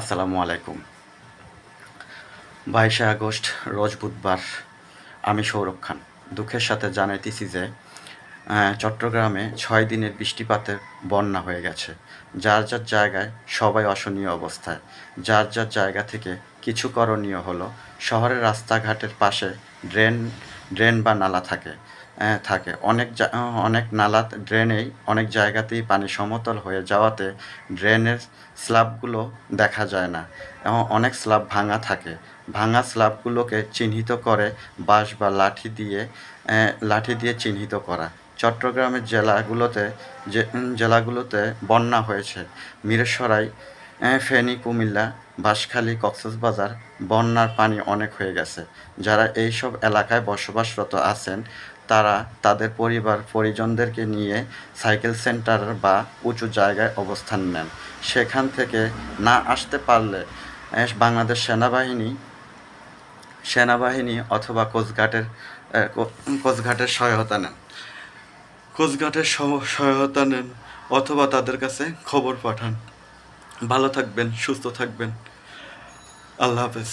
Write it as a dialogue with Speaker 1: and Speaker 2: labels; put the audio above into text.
Speaker 1: আসসালামু আলাইকুম। 22শে আগস্ট রোজ বুধবার। আমি সৌরভ খান। দুঃখের সাথে জানাইতেছি যে চট্টগ্রামে ৬ দিনের বৃষ্টিপাতে বন্যা হয়ে গেছে। যার যার জায়গায় সবাই অশনীয় অবস্থায়। যার যার জায়গা থেকে কিছু করণীয় হলো, শহরের রাস্তাঘাটের পাশে ড্রেন বা নালা থাকে। অনেক নালা ড্রেনেই অনেক জায়গাতেই পানি সমতল হয়ে যাওয়াতে ড্রেনের স্ল্যাবগুলো দেখা যায় না। অনেক স্ল্যাব ভাঙা থাকে। ভাঙা স্ল্যাবগুলোকে চিহ্নিত করে বাঁশ বা লাঠি দিয়ে চিহ্নিত করা। চট্টগ্রামের জেলাগুলোতে বন্যা হয়েছে। মিরসরাই, ফেনী, কুমিল্লা, বাঁশখালী, কক্সবাজার বন্যার পানি অনেক হয়ে গেছে। যারা এইসব এলাকায় বসবাসরত আছেন, তারা তাদের পরিজনদেরকে নিয়ে সাইকেল সেন্টার বা উঁচু জায়গায় অবস্থান নেন। সেখান থেকে না আসতে পারলে বাংলাদেশ সেনাবাহিনী অথবা কোস্টগার্ডের সহায়তা নেন অথবা তাদের কাছে খবর পাঠান। ভালো থাকবেন, সুস্থ থাকবেন। আল্লাহ হাফেজ।